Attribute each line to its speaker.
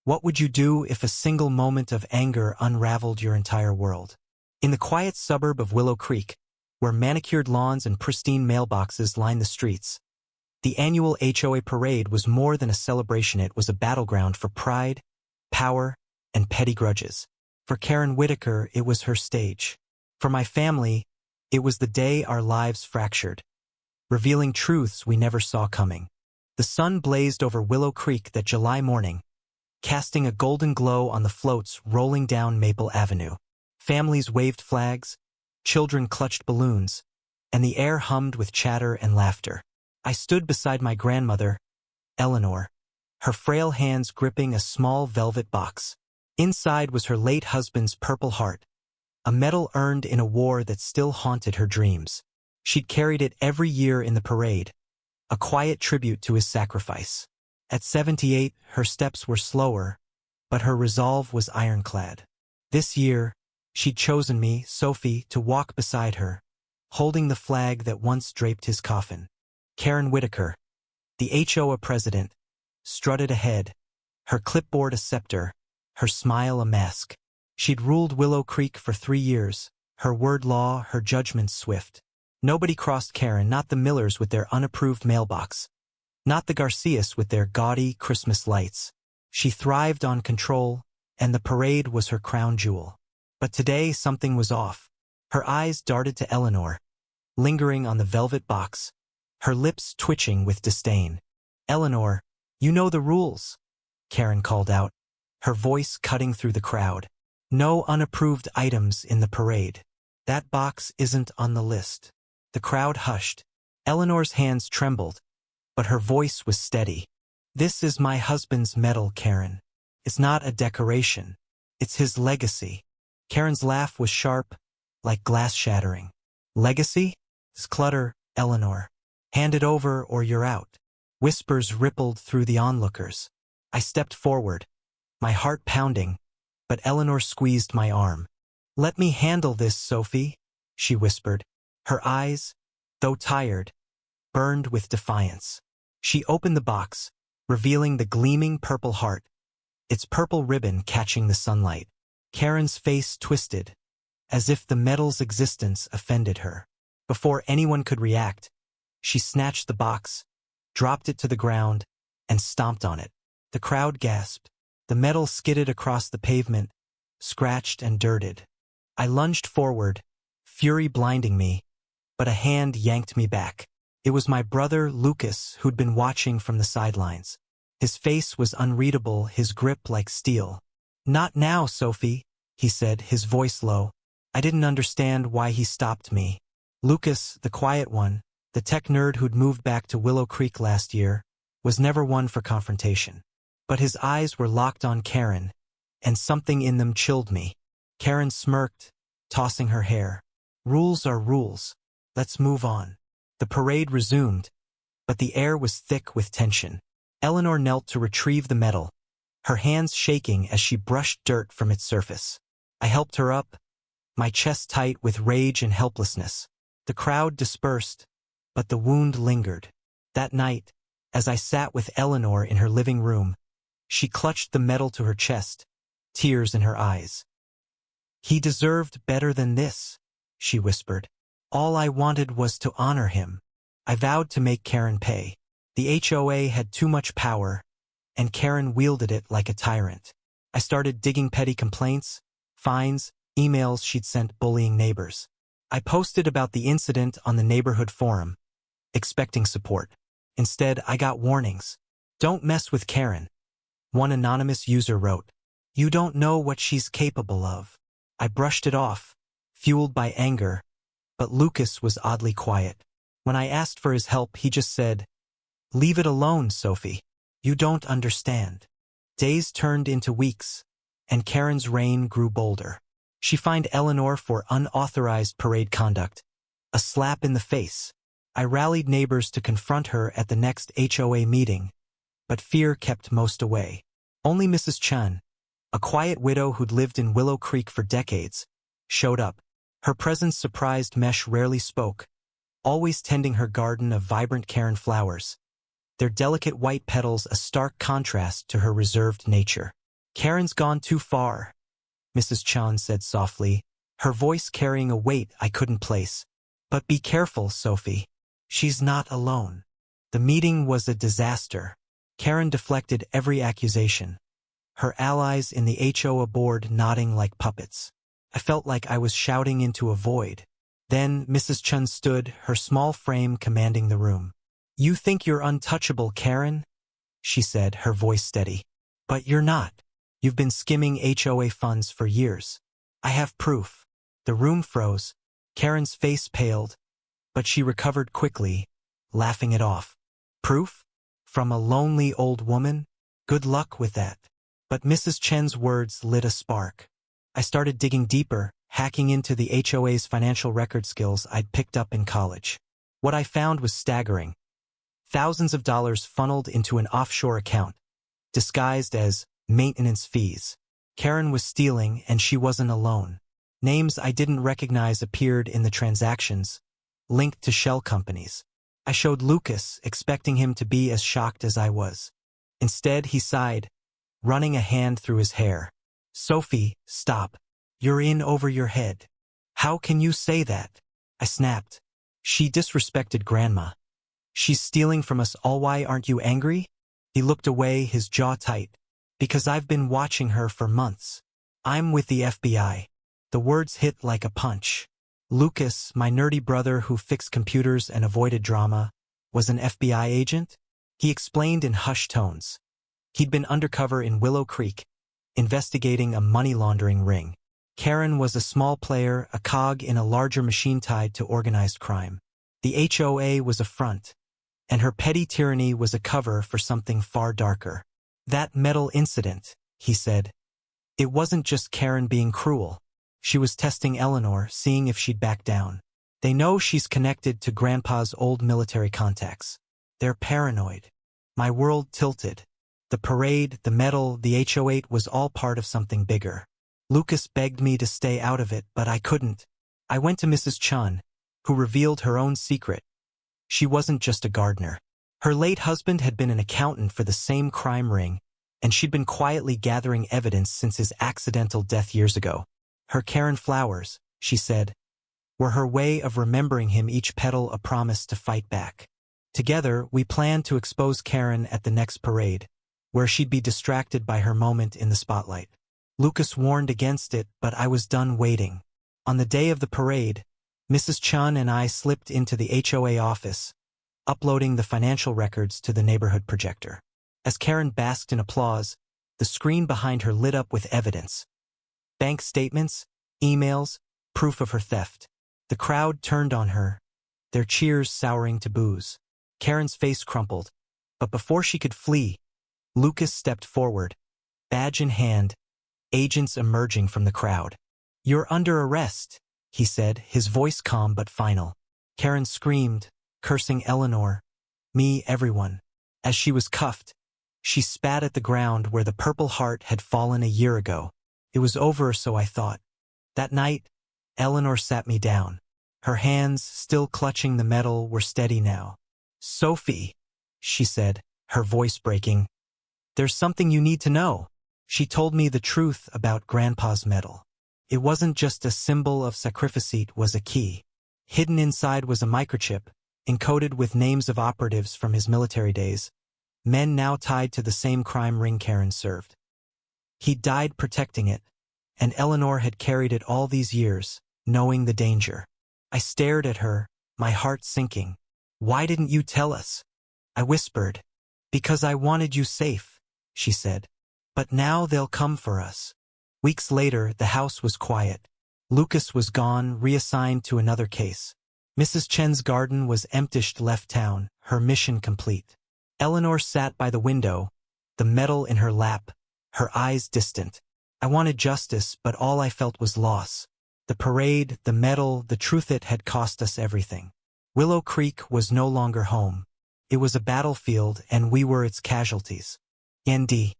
Speaker 1: What would you do if a single moment of anger unraveled your entire world? In the quiet suburb of Willow Creek, where manicured lawns and pristine mailboxes line the streets, the annual HOA parade was more than a celebration. It was a battleground for pride, power, and petty grudges. For Karen Whitaker, it was her stage. For my family, it was the day our lives fractured, revealing truths we never saw coming. The sun blazed over Willow Creek that July morning, casting a golden glow on the floats rolling down Maple Avenue. Families waved flags, children clutched balloons, and the air hummed with chatter and laughter. I stood beside my grandmother, Eleanor, her frail hands gripping a small velvet box. Inside was her late husband's Purple Heart, a medal earned in a war that still haunted her dreams. She'd carried it every year in the parade, a quiet tribute to his sacrifice. At 78, her steps were slower, but her resolve was ironclad. This year, she'd chosen me, Sophie, to walk beside her, holding the flag that once draped his coffin. Karen Whitaker, the HOA president, strutted ahead, her clipboard a scepter, her smile a mask. She'd ruled Willow Creek for 3 years, her word law, her judgment swift. Nobody crossed Karen, not the Millers with their unapproved mailbox, not the Garcias with their gaudy Christmas lights. She thrived on control, and the parade was her crown jewel. But today something was off. Her eyes darted to Eleanor, lingering on the velvet box, her lips twitching with disdain. "Eleanor, you know the rules," Karen called out, her voice cutting through the crowd. "No unapproved items in the parade. That box isn't on the list." The crowd hushed. Eleanor's hands trembled, but her voice was steady. "This is my husband's medal, Karen. It's not a decoration. It's his legacy." Karen's laugh was sharp, like glass shattering. "Legacy? It's clutter, Eleanor. Hand it over or you're out." Whispers rippled through the onlookers. I stepped forward, my heart pounding, but Eleanor squeezed my arm. "Let me handle this, Sophie," she whispered. Her eyes, though tired, burned with defiance. She opened the box, revealing the gleaming Purple Heart, its purple ribbon catching the sunlight. Karen's face twisted, as if the medal's existence offended her. Before anyone could react, she snatched the box, dropped it to the ground, and stomped on it. The crowd gasped. The medal skidded across the pavement, scratched and dirted. I lunged forward, fury blinding me, but a hand yanked me back. It was my brother, Lucas, who'd been watching from the sidelines. His face was unreadable, his grip like steel. "Not now, Sophie," he said, his voice low. I didn't understand why he stopped me. Lucas, the quiet one, the tech nerd who'd moved back to Willow Creek last year, was never one for confrontation. But his eyes were locked on Karen, and something in them chilled me. Karen smirked, tossing her hair. "Rules are rules. Let's move on." The parade resumed, but the air was thick with tension. Eleanor knelt to retrieve the medal, her hands shaking as she brushed dirt from its surface. I helped her up, my chest tight with rage and helplessness. The crowd dispersed, but the wound lingered. That night, as I sat with Eleanor in her living room, she clutched the medal to her chest, tears in her eyes. "He deserved better than this," she whispered. "All I wanted was to honor him." I vowed to make Karen pay. The HOA had too much power, and Karen wielded it like a tyrant. I started digging petty complaints, fines, emails she'd sent bullying neighbors. I posted about the incident on the neighborhood forum, expecting support. Instead, I got warnings. "Don't mess with Karen," one anonymous user wrote. "You don't know what she's capable of." I brushed it off, fueled by anger, but Lucas was oddly quiet. When I asked for his help, he just said, "Leave it alone, Sophie. You don't understand." Days turned into weeks, and Karen's reign grew bolder. She fined Eleanor for unauthorized parade conduct, a slap in the face. I rallied neighbors to confront her at the next HOA meeting, but fear kept most away. Only Mrs. Chun, a quiet widow who'd lived in Willow Creek for decades, showed up. Her presence surprised. Mesh rarely spoke, always tending her garden of vibrant Karen flowers, their delicate white petals a stark contrast to her reserved nature. Karen's gone too far, Mrs. Chan said softly, her voice carrying a weight I couldn't place. But be careful, Sophie. She's not alone. The meeting was a disaster. Karen deflected every accusation, her allies in the HOA board nodding like puppets. I felt like I was shouting into a void. Then Mrs. Chun stood, her small frame commanding the room. You think you're untouchable, Karen? She said, her voice steady. But you're not. You've been skimming HOA funds for years. I have proof. The room froze. Karen's face paled, but she recovered quickly, laughing it off. Proof? From a lonely old woman? Good luck with that. But Mrs. Chen's words lit a spark. I started digging deeper, hacking into the HOA's financial record skills I'd picked up in college. What I found was staggering. Thousands of dollars funneled into an offshore account, disguised as maintenance fees. Karen was stealing, and she wasn't alone. Names I didn't recognize appeared in the transactions, linked to shell companies. I showed Lucas, expecting him to be as shocked as I was. Instead, he sighed, running a hand through his hair. Sophie, stop. You're in over your head. How can you say that? I snapped. She disrespected Grandma. She's stealing from us all. Why aren't you angry? He looked away, his jaw tight. Because I've been watching her for months. I'm with the FBI. The words hit like a punch. Lucas, my nerdy brother who fixed computers and avoided drama, was an FBI agent? He explained in hushed tones. He'd been undercover in Willow Creek, investigating a money laundering ring. Karen was a small player, a cog in a larger machine tied to organized crime. The HOA was a front, and her petty tyranny was a cover for something far darker. That metal incident, he said. It wasn't just Karen being cruel. She was testing Eleanor, seeing if she'd back down. They know she's connected to Grandpa's old military contacts. They're paranoid. My world tilted. The parade, the medal, the HOA was all part of something bigger. Lucas begged me to stay out of it, but I couldn't. I went to Mrs. Chun, who revealed her own secret. She wasn't just a gardener. Her late husband had been an accountant for the same crime ring, and she'd been quietly gathering evidence since his accidental death years ago. Her Karen flowers, she said, were her way of remembering him, each petal a promise to fight back. Together, we planned to expose Karen at the next parade, where she'd be distracted by her moment in the spotlight. Lucas warned against it, but I was done waiting. On the day of the parade, Mrs. Chun and I slipped into the HOA office, uploading the financial records to the neighborhood projector. As Karen basked in applause, the screen behind her lit up with evidence. Bank statements, emails, proof of her theft. The crowd turned on her, their cheers souring to boos. Karen's face crumpled, but before she could flee, Lucas stepped forward, badge in hand, agents emerging from the crowd. You're under arrest, he said, his voice calm but final. Karen screamed, cursing Eleanor, me, everyone. As she was cuffed, she spat at the ground where the Purple Heart had fallen a year ago. It was over, so I thought. That night, Eleanor sat me down. Her hands, still clutching the metal, were steady now. Sophie, she said, her voice breaking. There's something you need to know. She told me the truth about Grandpa's medal. It wasn't just a symbol of sacrifice, it was a key. Hidden inside was a microchip, encoded with names of operatives from his military days, men now tied to the same crime ring Karen served. He died protecting it, and Eleanor had carried it all these years, knowing the danger. I stared at her, my heart sinking. Why didn't you tell us? I whispered. Because I wanted you safe, she said. But now they'll come for us. Weeks later, the house was quiet. Lucas was gone, reassigned to another case. Mrs. Chen's garden was empty, left town, her mission complete. Eleanor sat by the window, the medal in her lap, her eyes distant. I wanted justice, but all I felt was loss. The parade, the medal, the truth, it had cost us everything. Willow Creek was no longer home. It was a battlefield, and we were its casualties. ND.